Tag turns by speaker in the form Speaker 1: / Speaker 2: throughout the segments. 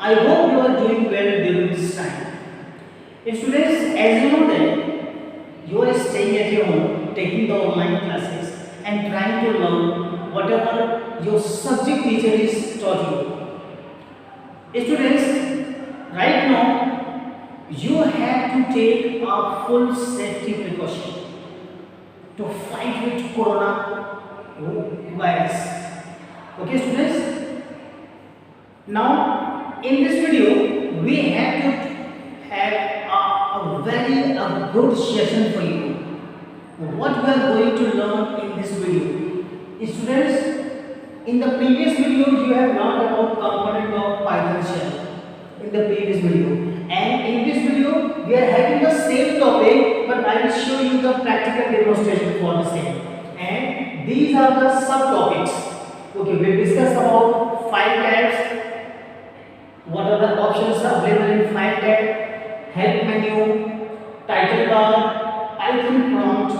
Speaker 1: I hope you are doing well during this time. Students, as you know that you are staying at your home, taking the online classes and trying to learn whatever your subject teacher is taught you. Students, right now you have to take a full safety precaution to fight with corona virus. Okay, students. Now, in this video, we have to have a very good session for you. What we are going to learn in this video, students. In the previous video, you have learned about component of Python shell. In the previous video, and in this video, we are having the same topic, but I will show you the practical demonstration for the same. And these are the subtopics. Okay, we discuss about file types. What are the options available in file type? Help menu, title bar, Python prompt,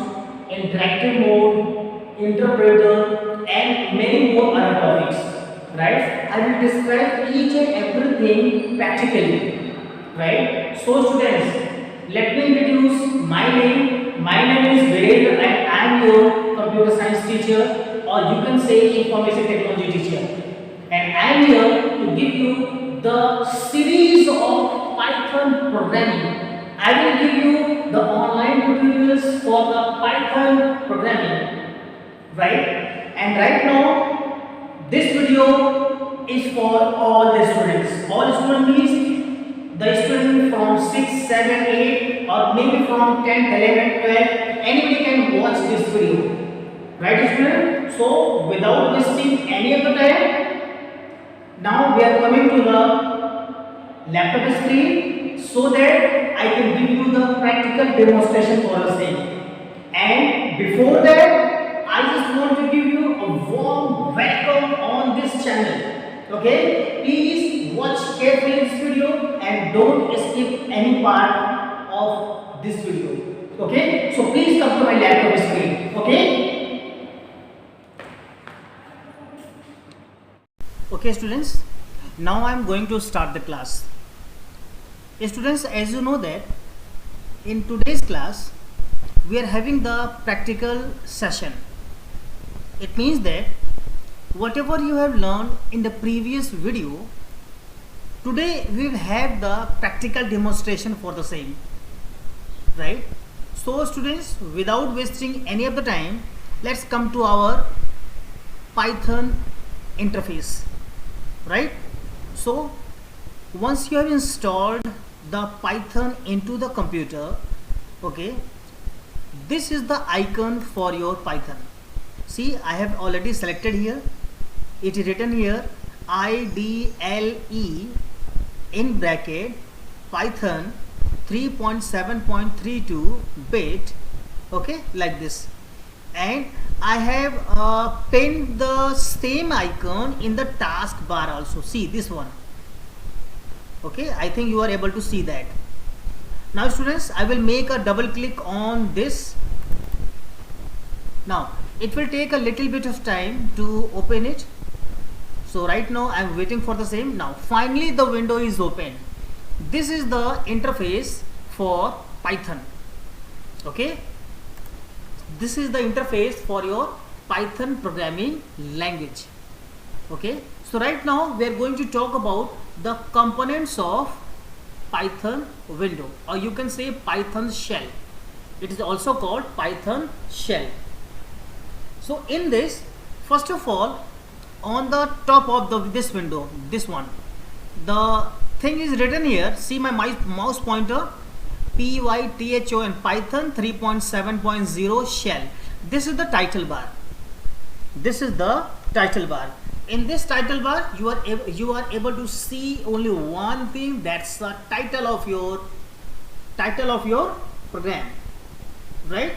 Speaker 1: interactive mode, interpreter, and many more other topics. Right? I will describe each and everything practically. Right? So, students, let me introduce my name. My name is Ved, and I am your computer science teacher, or you can say information technology teacher, and I am here to give you the series of Python programming. I will give you the online tutorials for the Python programming, right? And right now this video is for all the students. All students means the student from 6, 7, 8 or maybe from 10, 11, 12. Anybody can watch this video. Right, student? So, without wasting any of the time, now we are coming to the laptop screen so that I can give you the practical demonstration for the same. And before that, I just want to give you a warm welcome on this channel. Okay? Please watch carefully this video and don't skip any part of this video. Okay? So, please come to my laptop screen. Okay? Okay, students, now I am going to start the class. Students, as you know that in today's class we are having the practical session. It means that whatever you have learned in the previous video, today we will have the practical demonstration for the same. Right? So, students, without wasting any of the time, let's come to our Python interface. Right? So, once you have installed the Python into the computer, okay, this is the icon for your Python. See, I have already selected here. It is written here IDLE in bracket Python 3.7.32 bit, okay, like this. And I have pinned the same icon in the taskbar also. See this one. Okay, I think you are able to see that. Now, students, I will make a double click on this. Now, it will take a little bit of time to open it. So, right now I am waiting for the same. Now, finally the window is open. This is the interface for Python. Okay. This is the interface for your Python programming language. Okay. So right now we are going to talk about the components of Python window, or you can say Python shell. It is also called Python shell. So in this, first of all, on the top of this window, this one, the thing is written here. See my mouse pointer. Python Python 3.7.0 shell. This is the title bar. This is the title bar. In this title bar, you are able to see only one thing. That's the title of your program, right?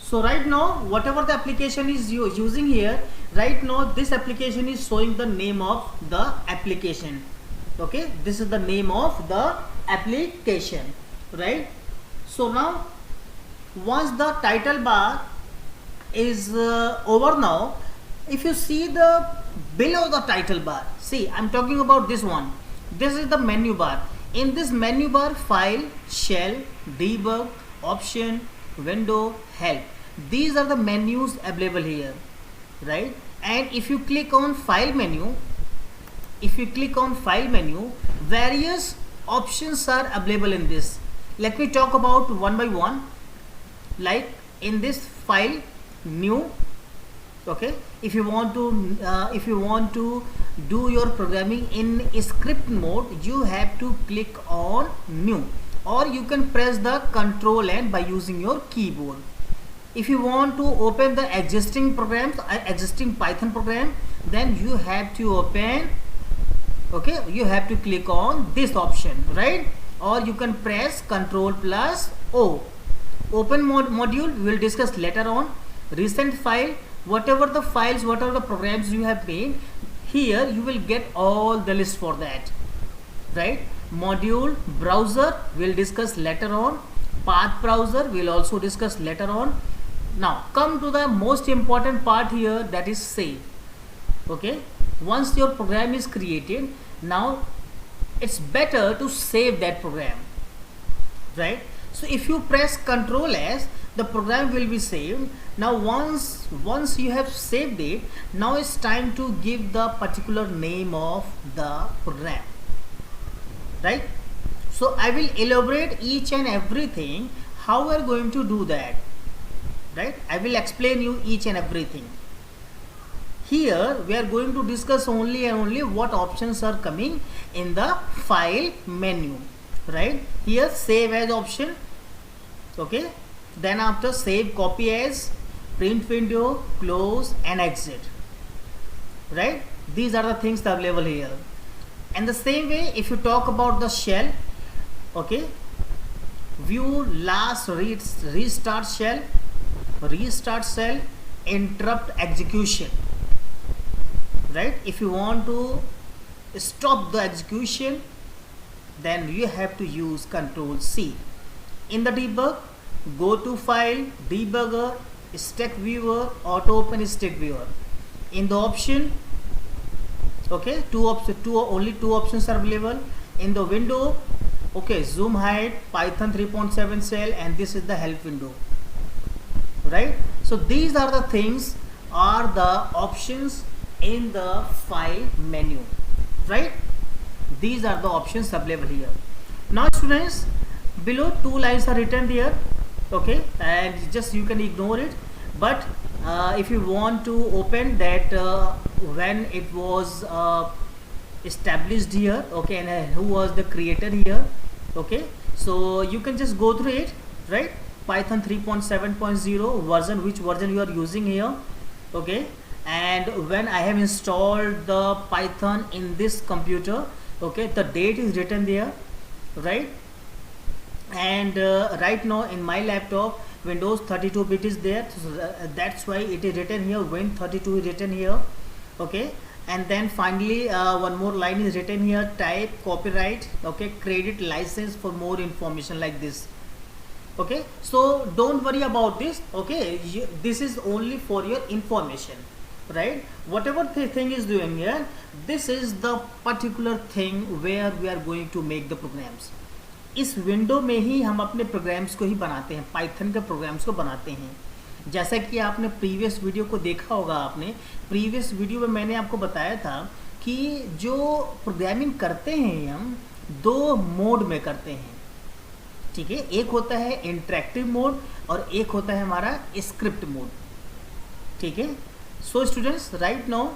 Speaker 1: So right now, whatever the application is you using here, right now this application is showing the name of the application. Okay, this is the name of the application. Right? So now, once the title bar is over now, if you see the below the title bar, see, I'm talking about this one. This is the menu bar. In this menu bar, file, shell, debug, option, window, help. These are the menus available here, right? And if you click on file menu, various options are available in this. Let me talk about one by one. Like in this file, new, okay, if you want to do your programming in script mode, you have to click on new, or you can press the Control N by using your keyboard. If you want to open the existing programs, existing Python program, then you have to open, okay, you have to click on this option, right? Or you can press Control plus O. Open module we will discuss later on. Recent file, whatever the files, whatever the programs you have made, here you will get all the list for that, right? Module, browser we will discuss later on. Path browser we will also discuss later on. Now come to the most important part here, that is save. Okay, once your program is created, now it's better to save that program, right? So if you press Ctrl S, the program will be saved. Now once you have saved it, now it's time to give the particular name of the program, right? So I will elaborate each and everything how we are going to do that, right? I will explain you each and everything. Here we are going to discuss only and only what options are coming in the file menu, right? Here save as option, okay, then after save copy as, print window, close and exit, right? These are the things available here. And the same way, if you talk about the shell, okay, view last restart shell, interrupt execution, right? If you want to stop the execution, then you have to use Control C. In the debug, go to file, debugger, stack viewer, auto open stack viewer. In the option, okay, only two options are available. In the window, okay, zoom height, Python 3.7 cell, and this is the help window, right? So these are the things, are the options in the file menu, right? These are the options available here. Now students, below two lines are written there, okay, and just you can ignore it. But if you want to open that when it was established here, okay, and who was the creator here, okay, so you can just go through it, right? Python 3.7.0 version, which version you are using here, okay, and when I have installed the Python in this computer, okay, the date is written there, right? And right now in my laptop, Windows 32-bit is there, so that's why it is written here, Win32 is written here, okay. And then finally one more line is written here, type copyright, okay, credit license for more information, like this, okay. So don't worry about this, okay, this is only for your information, right? Whatever the thing is doing here, this is the particular thing where we are going to make the programs. इस window में ही हम अपने programmes को ही बनाते हैं, Python के programmes को बनाते हैं। जैसा कि आपने प्रीवियस वीडियो को देखा होगा, आपने प्रीवियस वीडियो में मैंने आपको बताया था कि जो प्रोग्रामिंग करते हैं हम दो मोड में करते हैं, ठीक है। एक होता है इंटरेक्टिव मोड और एक होता है हमारा स्क्रिप्ट मोड, ठीक है। सो स्टूडेंट्स, राइट नाउ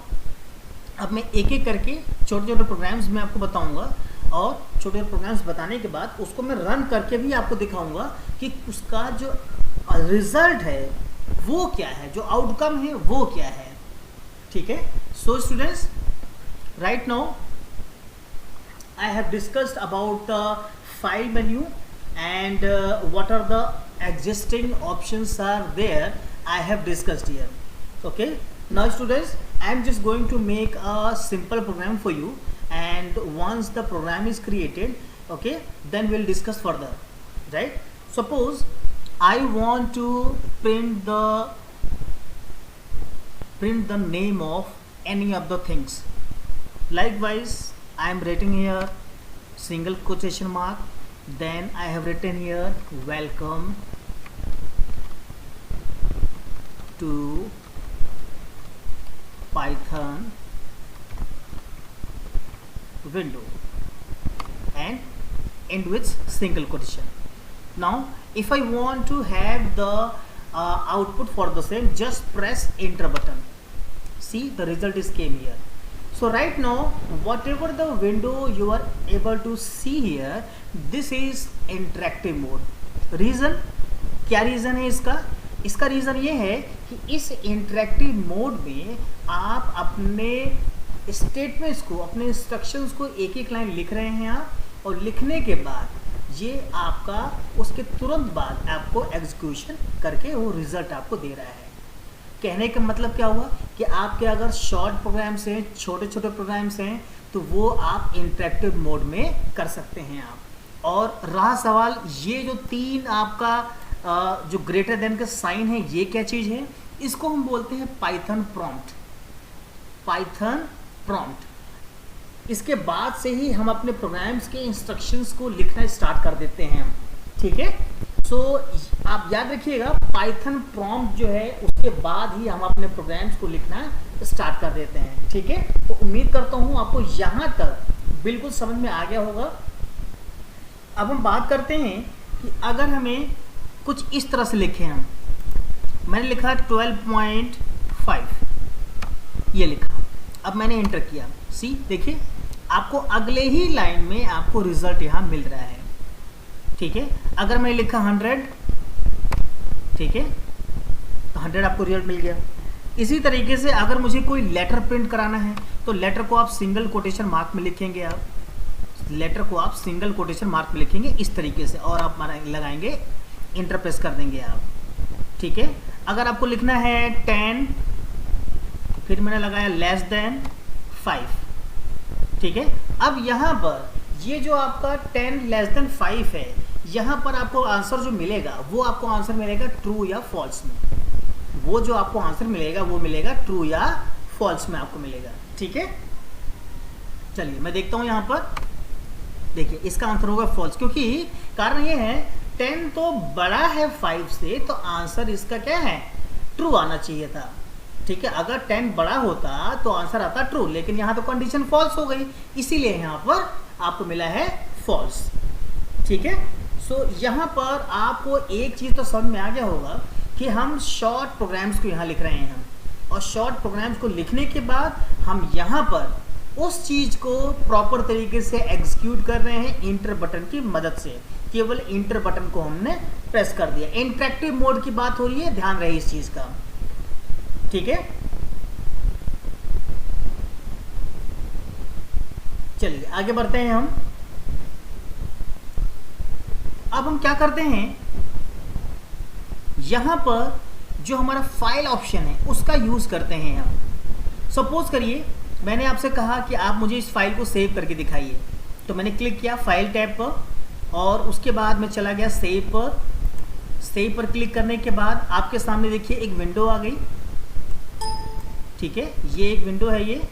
Speaker 1: अब मैं एक एक करके छोटे छोटे प्रोग्राम्स मैं आपको बताऊंगा, और छोटे प्रोग्राम्स बताने के बाद उसको मैं रन करके भी आपको दिखाऊंगा कि उसका जो रिजल्ट है वो क्या है, जो आउटकम है वो क्या है, ठीक है। So students, right now I have discussed about the file menu and what are the existing options are there, I have discussed here, okay. Now students, I am just going to make a simple program for you, and once the program is created, okay, then we'll discuss further, right? Suppose I want to print the name of any of the things. Likewise, I am writing here single quotation mark, then I have written here welcome to Python window and end with single quotation. Now if I want to have the output for the same, just press enter button. See, the result is came here. So right now whatever the window you are able to see here, this is interactive mode. Reason क्या reason है इसका? इसका reason ये है कि इस interactive mode में आप अपने स्टेटमेंट्स को, अपने इंस्ट्रक्शंस को एक एक लाइन लिख रहे हैं आप, और लिखने के बाद ये आपका उसके तुरंत बाद आपको एग्जीक्यूशन करके वो रिज़ल्ट आपको दे रहा है। कहने का मतलब क्या हुआ कि आपके अगर शॉर्ट प्रोग्राम्स हैं, छोटे छोटे प्रोग्राम्स हैं, तो वो आप इंटरेक्टिव मोड में कर सकते हैं आप। और रहा सवाल ये जो तीन आपका जो ग्रेटर देन का साइन है, ये क्या चीज़ है? इसको हम बोलते हैं पाइथन प्रॉम्प्ट। पाइथन प्रॉम्प्ट, इसके बाद से ही हम अपने प्रोग्राम्स के इंस्ट्रक्शंस को लिखना स्टार्ट कर देते हैं। ठीक है, सो आप याद रखिएगा पाइथन प्रॉम्प्ट जो है उसके बाद ही हम अपने प्रोग्राम्स को लिखना स्टार्ट कर देते हैं। ठीक है, तो उम्मीद करता हूँ आपको यहाँ तक बिल्कुल समझ में आ गया होगा। अब हम बात करते हैं कि अगर हमें कुछ इस तरह से लिखें, हम मैंने लिखा 12.5 ये लिखा, अब मैंने एंटर किया। सी देखिए, आपको अगले ही लाइन में आपको रिजल्ट यहाँ मिल रहा है। ठीक है, अगर मैं लिखा 100, ठीक है, तो 100 आपको रिजल्ट मिल गया। इसी तरीके से अगर मुझे कोई लेटर प्रिंट कराना है तो लेटर को आप सिंगल कोटेशन मार्क में लिखेंगे। आप लेटर को आप सिंगल कोटेशन मार्क में लिखेंगे इस तरीके से, और आप लगाएंगे इंटर प्रेस कर देंगे आप। ठीक है, अगर आपको लिखना है 10, फिर मैंने लगाया लेस देन 5। ठीक है, अब यहाँ पर ये जो आपका 10 लेस देन 5 है, यहाँ पर आपको आंसर जो मिलेगा वो आपको आंसर मिलेगा ट्रू या फॉल्स में। वो जो आपको आंसर मिलेगा वो मिलेगा ट्रू या फॉल्स में आपको मिलेगा। ठीक है, चलिए मैं देखता हूँ यहाँ पर। देखिए इसका आंसर होगा फॉल्स, क्योंकि कारण ये है 10 तो बड़ा है 5 से, तो आंसर इसका क्या है? ट्रू आना चाहिए था। ठीक है, अगर 10 बड़ा होता तो आंसर आता ट्रू, लेकिन यहाँ तो कंडीशन फॉल्स हो गई, इसीलिए यहाँ पर आपको मिला है फॉल्स। ठीक है, सो यहाँ पर आपको एक चीज़ तो समझ में आ गया होगा कि हम शॉर्ट प्रोग्राम्स को यहाँ लिख रहे हैं हम, और शॉर्ट प्रोग्राम्स को लिखने के बाद हम यहाँ पर उस चीज़ को प्रॉपर तरीके से एग्जीक्यूट कर रहे हैं इंटर बटन की मदद से। केवल इंटर बटन को हमने प्रेस कर दिया। इंटरेक्टिव मोड की बात हो रही है, ध्यान रहे इस चीज़ का। ठीक है, चलिए आगे बढ़ते हैं हम। अब हम क्या करते हैं, यहां पर जो हमारा फाइल ऑप्शन है उसका यूज करते हैं हम। सपोज करिए मैंने आपसे कहा कि आप मुझे इस फाइल को सेव करके दिखाइए, तो मैंने क्लिक किया फाइल टैब पर, और उसके बाद मैं चला गया सेव पर। सेव पर क्लिक करने के बाद आपके सामने देखिए एक विंडो आ गई। ठीक है, ये एक विंडो है। ये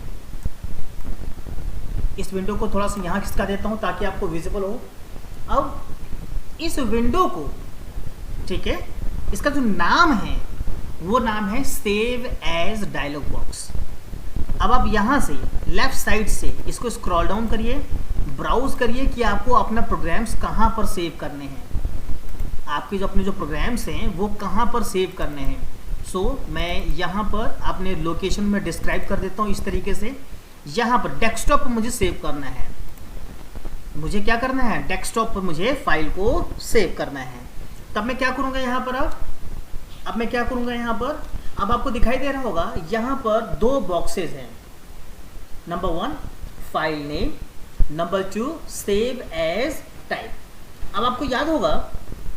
Speaker 1: इस विंडो को थोड़ा सा यहाँ खिसका देता हूँ ताकि आपको विजिबल हो। अब इस विंडो को, ठीक है, इसका जो नाम है वो नाम है सेव एज डायलॉग बॉक्स। अब आप यहाँ से लेफ्ट साइड से इसको स्क्रॉल डाउन करिए, ब्राउज करिए कि आपको अपना प्रोग्राम्स कहाँ पर सेव करने हैं, आपके जो अपने जो प्रोग्राम्स हैं वो कहाँ पर सेव करने हैं। सो मैं यहाँ पर अपने लोकेशन में डिस्क्राइब कर देता हूँ इस तरीके से। यहाँ पर डेस्कटॉप पर मुझे सेव करना है। मुझे क्या करना है? डेस्कटॉप पर मुझे फाइल को सेव करना है। तब मैं क्या करूँगा यहाँ पर? अब मैं क्या करूँगा यहाँ पर? अब आपको दिखाई दे रहा होगा यहाँ पर दो बॉक्सेस हैं। Number 1 file name, number 2 save as type. अब आपको याद होगा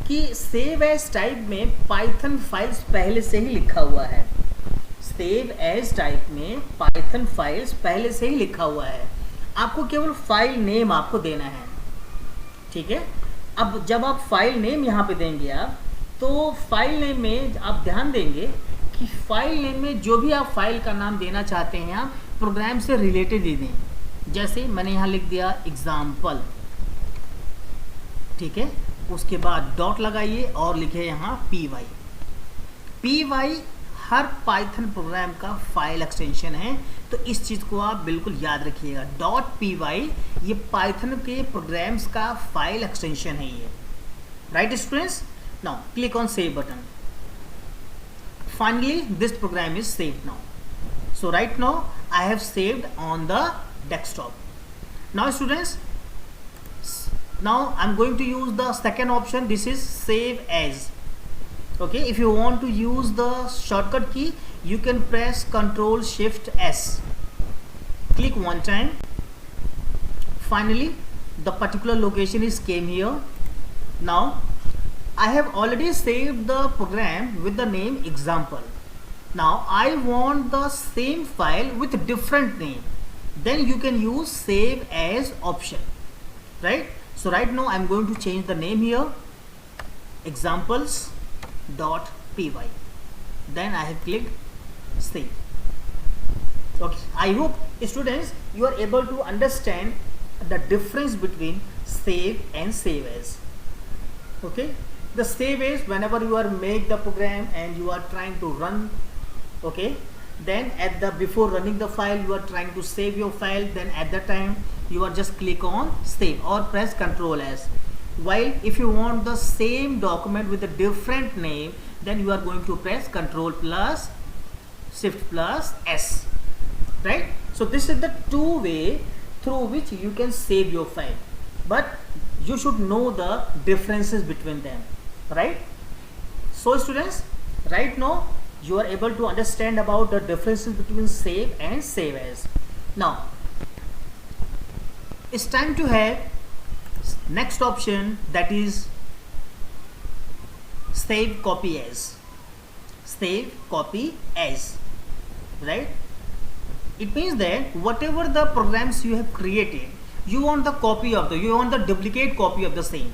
Speaker 1: कि सेव एज टाइप में पाइथन फाइल्स पहले से ही लिखा हुआ है। सेव एज टाइप में पाइथन फाइल्स पहले से ही लिखा हुआ है, आपको केवल फाइल नेम आपको देना है। ठीक है, अब जब आप फाइल नेम यहाँ पे देंगे आप, तो फाइल नेम में आप ध्यान देंगे कि फाइल नेम में जो भी आप फाइल का नाम देना चाहते हैं आप प्रोग्राम से रिलेटेड दे दें। जैसे मैंने यहाँ लिख दिया एग्जाम्पल, ठीक है, उसके बाद डॉट लगाइए और लिखे यहाँ py। py हर पाइथन प्रोग्राम का फाइल एक्सटेंशन है, तो इस चीज़ को आप बिल्कुल याद रखिएगा। .py ये पाइथन के प्रोग्राम्स का फाइल एक्सटेंशन है ये, right students. Now click on save button. Finally this program is saved now. So right now I have saved on the desktop. Now students, now I'm going to use the second option. This is save as. Okay, if you want to use the shortcut key, you can press Ctrl Shift S. Click one time. Finally, the particular location is came here. Now I have already saved the program with the name example. Now I want the same file with different name, then you can use save as option, right? So right now I'm going to change the name here, examples.py. then I have clicked save. Okay, I hope students you are able to understand the difference between save and save as. Okay, the save as whenever you are make the program and you are trying to run, okay, then at the before running the file you are trying to save your file, then at that time you are just click on save or press Ctrl S. While if you want the same document with a different name, then you are going to press Ctrl plus Shift plus S, right? So this is the two way through which you can save your file, but you should know the differences between them, right? So students, right now you are able to understand about the differences between save and save as. Now it's time to have next option, that is save copy as. Save copy as, right? It means that whatever the programs you have created, you want the copy of the, you want the duplicate copy of the same,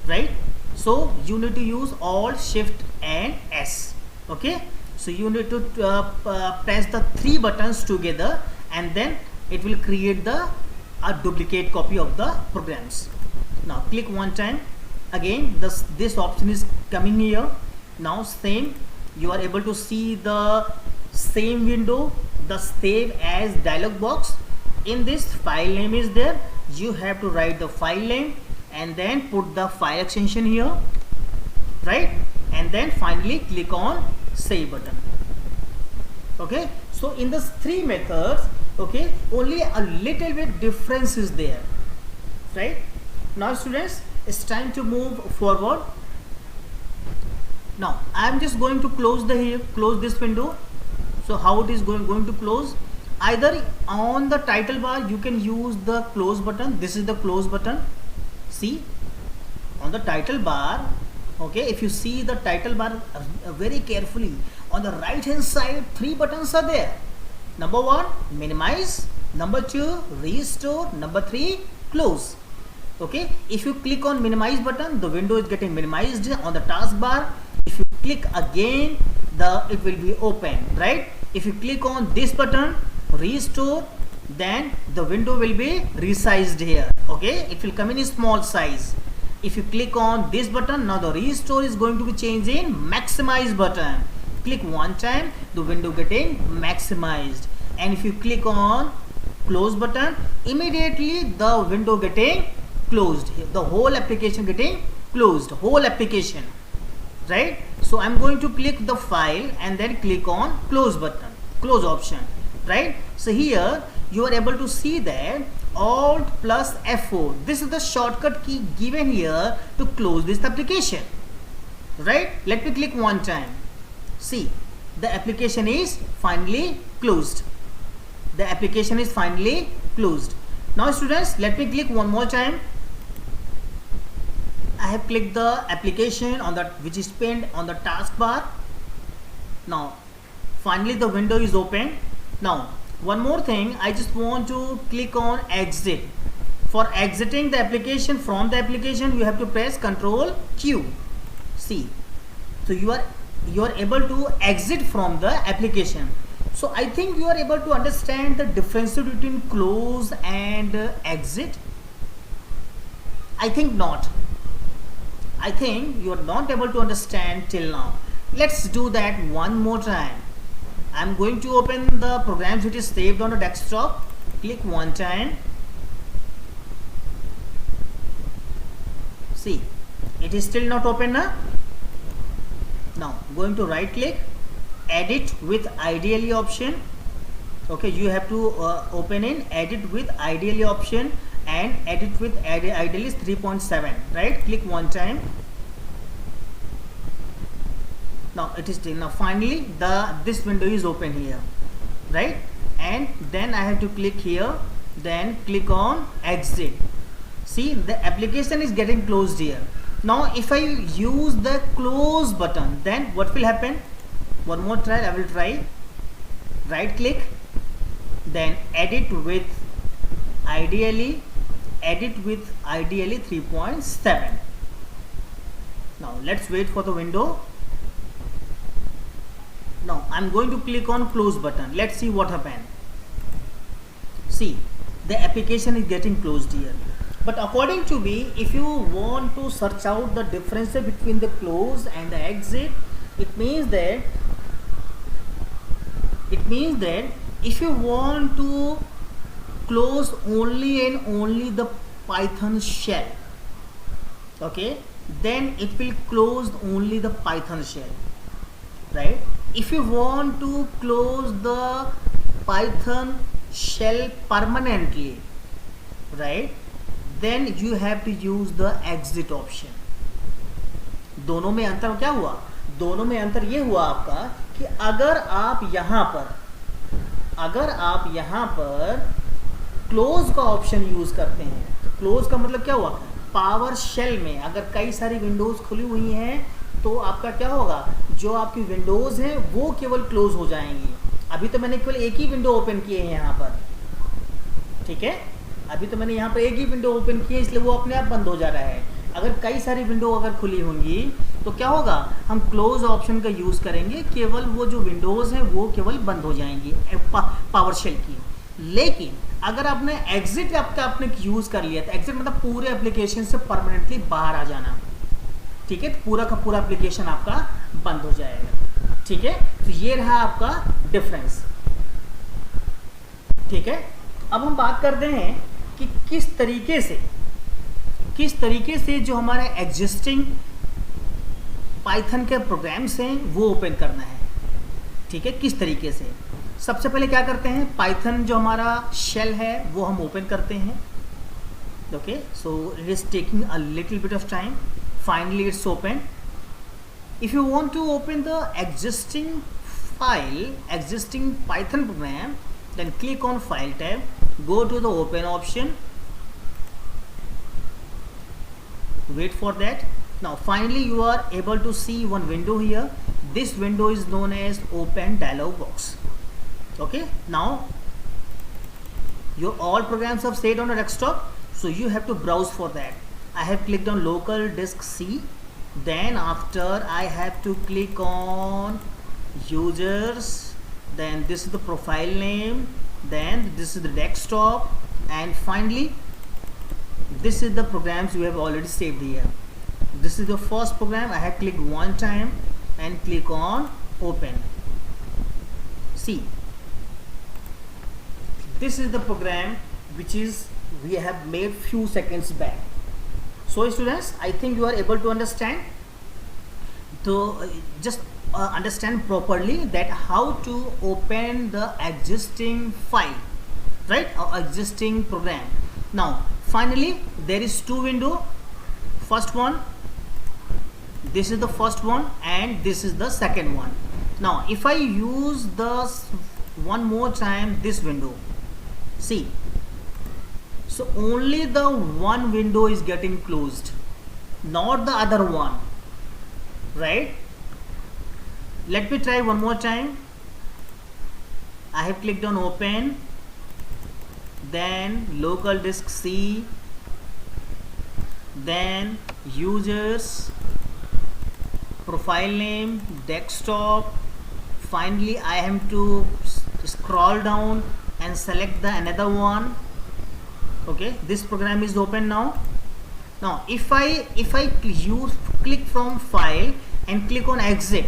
Speaker 1: right? So you need to use Alt Shift and S. Okay, so you need to press the three buttons together, and then it will create the a duplicate copy of the programs. Now click one time. Again this option is coming here. Now same, you are able to see the same window, the save as dialog box. In this, file name is there. You have to write the file name and then put the file extension here, right? And then finally click on save button. Okay, so in the three methods, okay, only a little bit difference is there, right? Now students, it's time to move forward. Now I am just going to close this window. So how it is going to close? Either on the title bar you can use the close button. This is the close button. See, on the title bar, okay, if you see the title bar very carefully, on the right hand side three buttons are there. Number one, minimize. Number two, restore. Number three, close. Okay, if you click on minimize button, the window is getting minimized on the taskbar. If you click again, it will be open, right? If you click on this button, restore, then the window will be resized here. Okay, it will come in a small size. If you click on this button, now the restore is going to be changed in maximize button. Click one time, the window getting maximized. And if you click on close button, immediately the window getting closed, the whole application getting closed, whole application, right? So I'm going to click the file and then click on close button, close option, right? So here you are able to see that Alt plus F4, this is the shortcut key given here to close this application, right? Let me click one time. See, the application is finally closed. The application is finally closed. Now students, let me click one more time. I have clicked the application on that which is pinned on the taskbar. Now finally the window is open. Now one more thing, I just want to click on exit. For exiting the application, from the application you have to press Ctrl Q. See, so you are able to exit from the application. So I think you are able to understand the difference between close and exit. I think not. I think you are not able to understand till now. Let's do that one more time. I'm going to open the programs which is saved on the desktop. Click one time. See, it is still not open now. Now going to right click, edit with ideally option. Okay, you have to open in edit with ideally option and edit with ideally is 3.7. right, click one time. Now it is still. Now finally this window is open here, right, and then I have to click here, then click on exit. See, the application is getting closed here. Now if I use the close button, then what will happen? One more try, I will try. Right click, then edit with ideally 3.7. Now let's wait for the window. Now I'm going to click on close button. Let's see what happened. See, the application is getting closed here. But according to me, if you want to search out the difference between the close and the exit, it means that if you want to close only and only the Python shell, okay, then it will close only the Python shell, right? If you want to close the Python shell permanently, right, then you have to use the exit option. दोनों में अंतर क्या हुआ? दोनों में अंतर ये हुआ आपका कि अगर आप यहाँ पर क्लोज का ऑप्शन यूज करते हैं, तो क्लोज का मतलब क्या हुआ? पावर शेल में अगर कई सारी विंडोज खुली हुई हैं तो आपका क्या होगा? जो आपकी विंडोज हैं वो केवल क्लोज हो जाएंगी. अभी तो मैंने केवल एक ही विंडो ओपन किए हैं यहाँ पर, ठीक है, अभी तो मैंने यहाँ पर एक ही विंडो ओपन की है, इसलिए वो अपने आप बंद हो जा रहा है. अगर कई सारी विंडो अगर खुली होंगी तो क्या होगा? हम क्लोज ऑप्शन का यूज करेंगे, केवल वो जो विंडोज हैं वो केवल बंद हो जाएंगी पावर शेल की. लेकिन अगर आपने एग्जिट आपने यूज कर लिया, तो एग्जिट मतलब पूरे एप्लीकेशन से परमानेंटली बाहर आ जाना, ठीक है, तो पूरा का पूरा एप्लीकेशन आपका बंद हो जाएगा. ठीक है, तो ये रहा आपका डिफरेंस. ठीक है, अब हम बात करते हैं कि किस तरीके से जो हमारे एग्जिस्टिंग पाइथन के प्रोग्राम्स हैं वो ओपन करना है. ठीक है, किस तरीके से? सबसे पहले क्या करते हैं, पाइथन जो हमारा शेल है वो हम ओपन करते हैं. Okay, so it is taking a little bit of time. Finally it's open. If you want to open the existing Python program, then click on file tab, go to the open option, wait for that. Now finally you are able to see one window here. This window is known as open dialog box. Okay, now your all programs have stayed on the desktop, so you have to browse for that. I have clicked on local disk C, then after I have to click on users, then this is the profile name, then this is the desktop, and finally this is the programs you have already saved here. This is the first program. I have clicked one time and click on open. See, this is the program which is we have made few seconds back. So students, I think you are able to understand. So just understand properly that how to open the existing file, right, or existing program. Now finally there is two window. First one, this is the first one, and this is the second one. Now if I use this one more time, this window, see, so only the one window is getting closed, not the other one, right? Let me try one more time. I have clicked on open, then local disk C, then users, profile name, desktop. Finally I have to scroll down and select the another one. Okay, this program is open now. Now if I click from file and click on exit,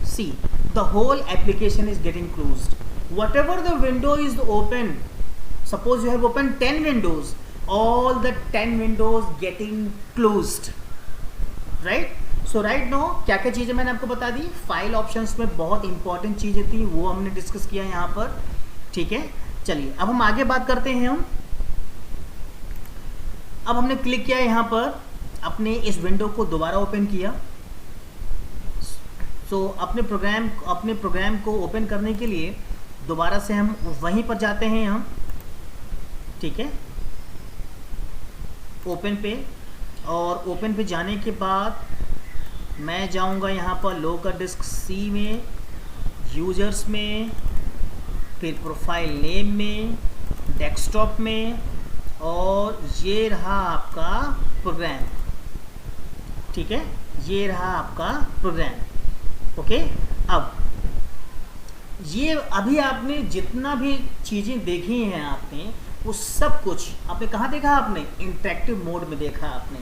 Speaker 1: see the whole application is getting closed. Whatever the window is open, suppose you have opened 10 windows, all the 10 windows getting closed, right? So right now क्या क्या चीज़ें मैंने आपको बता दी, file options में बहुत important चीज़ें थी वो हमने डिस्कस किया यहाँ पर, ठीक है। चलिए अब हम आगे बात करते हैं। अब हमने क्लिक किया यहाँ पर, अपने इस विंडो को दोबारा ओपन किया। सो अपने प्रोग्राम को ओपन करने के लिए दोबारा से हम वहीं पर जाते हैं हम, ठीक है, ओपन पे। और ओपन पे जाने के बाद मैं जाऊंगा यहाँ पर लोकल डिस्क सी में, यूजर्स में, फिर प्रोफाइल नेम में, डेस्कटॉप में, और ये रहा आपका प्रोग्राम, ठीक है, ये रहा आपका प्रोग्राम। ओके, अब ये अभी आपने जितना भी चीज़ें देखी हैं आपने, वो सब कुछ आपने कहाँ देखा, आपने इंटरेक्टिव मोड में देखा आपने,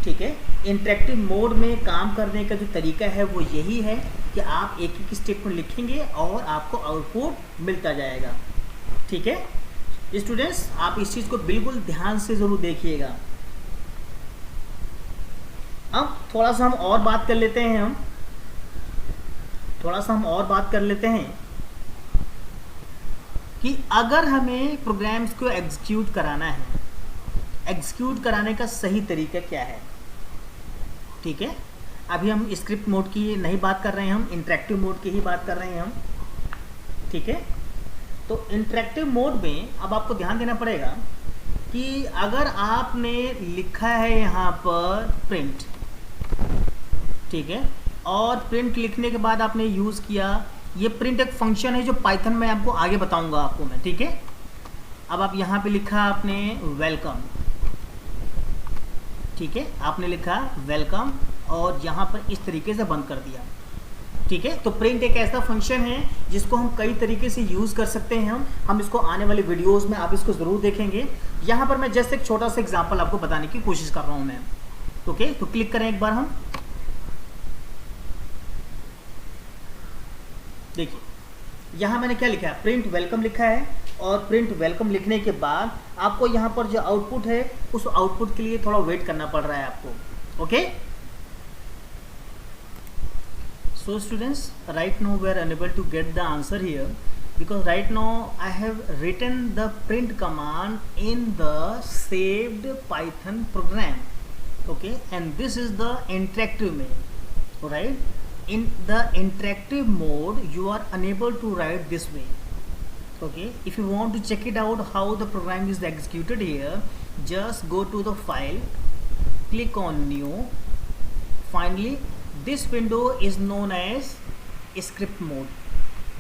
Speaker 1: ठीक है। इंटरेक्टिव मोड में काम करने का जो तरीका है वो यही है कि आप एक एक स्टेटमेंट लिखेंगे और आपको आउटपुट मिलता जाएगा, ठीक है। स्टूडेंट्स आप इस चीज़ को बिल्कुल ध्यान से ज़रूर देखिएगा। अब थोड़ा सा हम और बात कर लेते हैं, कि अगर हमें प्रोग्राम्स को एग्जीक्यूट कराना है, एग्जीक्यूट कराने का सही तरीका क्या है, ठीक है। अभी हम स्क्रिप्ट मोड की नहीं बात कर रहे हैं, हम इंटरेक्टिव मोड की ही बात कर रहे हैं हम, ठीक है। तो इंटरेक्टिव मोड में अब आपको ध्यान देना पड़ेगा कि अगर आपने लिखा है यहाँ पर प्रिंट, ठीक है, और प्रिंट लिखने के बाद आपने यूज़ किया, ये प्रिंट एक फंक्शन है जो पाइथन में आपको आगे बताऊंगा आपको मैं, ठीक है। अब आप यहाँ पे लिखा आपने वेलकम, ठीक है, आपने लिखा वेलकम और यहाँ पर इस तरीके से बंद कर दिया, ठीक है। तो प्रिंट एक ऐसा फंक्शन है जिसको हम कई तरीके से यूज़ कर सकते हैं। हम इसको आने वाले वीडियोस में आप इसको ज़रूर देखेंगे। यहाँ पर मैं जस्ट एक छोटा सा एग्जांपल आपको बताने की कोशिश कर रहा हूँ मैं, ओके। तो क्लिक करें एक बार, हम देखिए यहाँ मैंने क्या लिखा है, प्रिंट वेलकम लिखा है, और प्रिंट वेलकम लिखने के बाद आपको यहाँ पर जो आउटपुट है उस आउटपुट के लिए थोड़ा वेट करना पड़ रहा है आपको, okay. So students, right now we are unable to get the answer here because right now I have written the print command in the saved Python program, okay, and this is the interactive mode, right? In the interactive mode you are unable to write this way, okay. If you want to check it out how the program is executed here, just go to the file, click on new. Finally this window is known as script mode.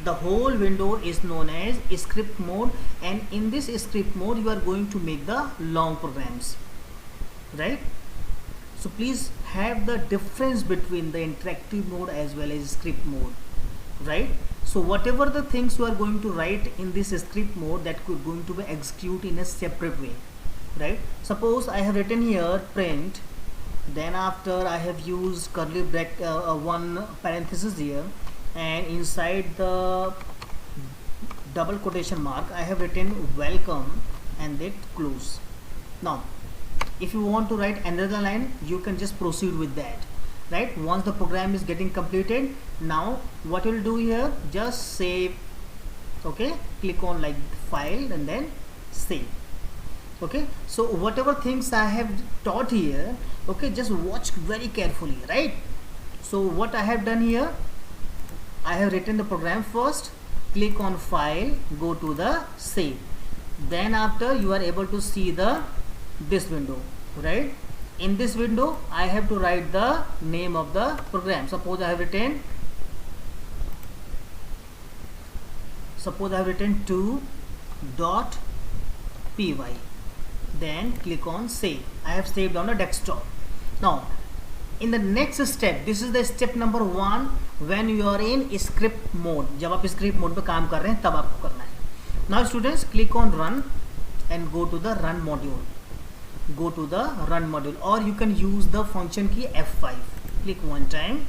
Speaker 1: The whole window is known as script mode, and in this script mode you are going to make the long programs, right? So please have the difference between the interactive mode as well as script mode, right? So whatever the things you are going to write in this script mode, that could going to be execute in a separate way, right? Suppose I have written here print, then after I have used curly bracket, one parenthesis here, and inside the double quotation mark I have written welcome and then close. Now if you want to write another line, you can just proceed with that, right? Once the program is getting completed, now what you'll do here, just save, okay, click on like file and then save, okay. So whatever things I have taught here, okay, just watch very carefully, right? So what I have done here, I have written the program first, click on file, go to the save, then after you are able to see the this window, right? In this window I have to write the name of the program. Suppose I have written 2.py, then click on save. I have saved on the desktop. Now in the next step, this is the step number 1 when you are in script mode. जब आप script mode पे काम कर रहे हैं तब आपको करना है. Now students, click on run and go to the run module. go to the run module, or you can use the function key F5. Click one time.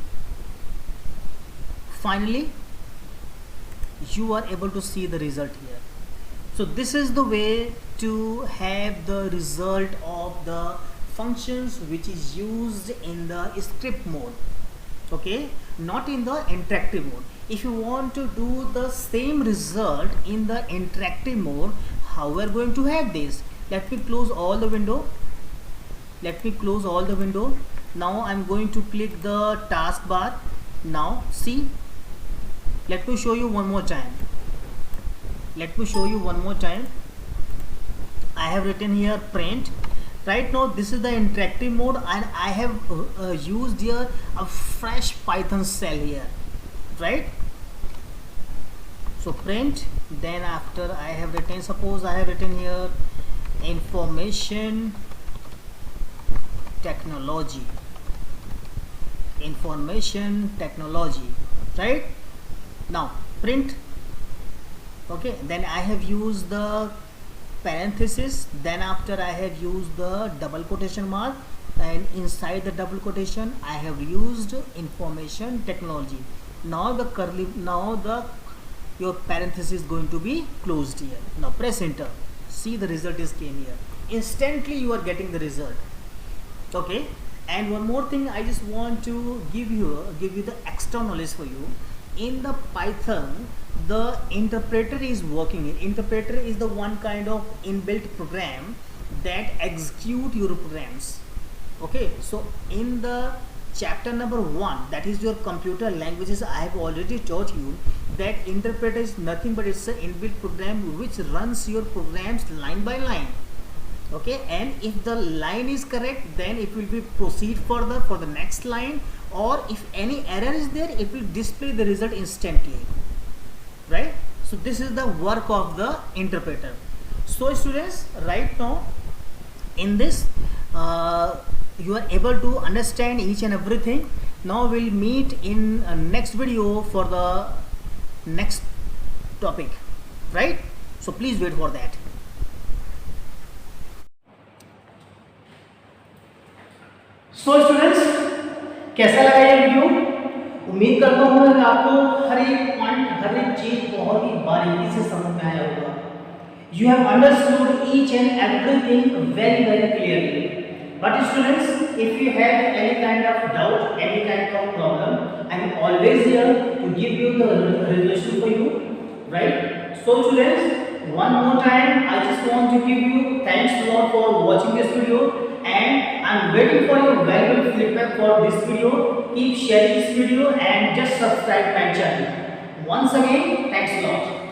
Speaker 1: Finally you are able to see the result here. So this is the way to have the result of the functions which is used in the script mode, okay, not in the interactive mode. If you want to do the same result in the interactive mode, how we are going to have this? Let me close all the window. Now I'm going to click the taskbar. Now see, let me show you one more time. I have written here print. Right now this is the interactive mode, and I have used here a fresh Python shell here, right? So print, then after I have written, suppose I have written here information technology, right? Now print, okay, then I have used the parenthesis, then after I have used the double quotation mark, and inside the double quotation I have used information technology. Now your parenthesis is going to be closed here. Now press enter. See, the result is came here. Instantly you are getting the result. Okay, and one more thing I just want to give you the extra knowledge for you. In the Python, the interpreter is working. Interpreter is the one kind of inbuilt program that execute your programs. Okay, so in the chapter number 1, that is your computer languages, I have already taught you that interpreter is nothing but it's an inbuilt program which runs your programs line by line. Okay, and if the line is correct, then it will be proceed further for the next line, or if any error is there, it will display the result instantly, right? So this is the work of the interpreter. So students, right now in this you are able to understand each and everything. Now we'll meet in a next video for the next topic, right? So please wait for that. So students, कैसा लगा ये video? उम्मीद करता हूँ कि आपको हर एक point, हर एक चीज बहुत ही बारीकी से समझ में आया होगा. You have understood each and everything very clearly. But students, if you have any kind of doubt, any kind of problem, I am always here to give you the resolution for you, right? So students, one more time, I just want to give you thanks a lot for watching this video. And I'm waiting for your valuable feedback for this video. Keep sharing this video and just subscribe my channel. Once again, thanks a lot.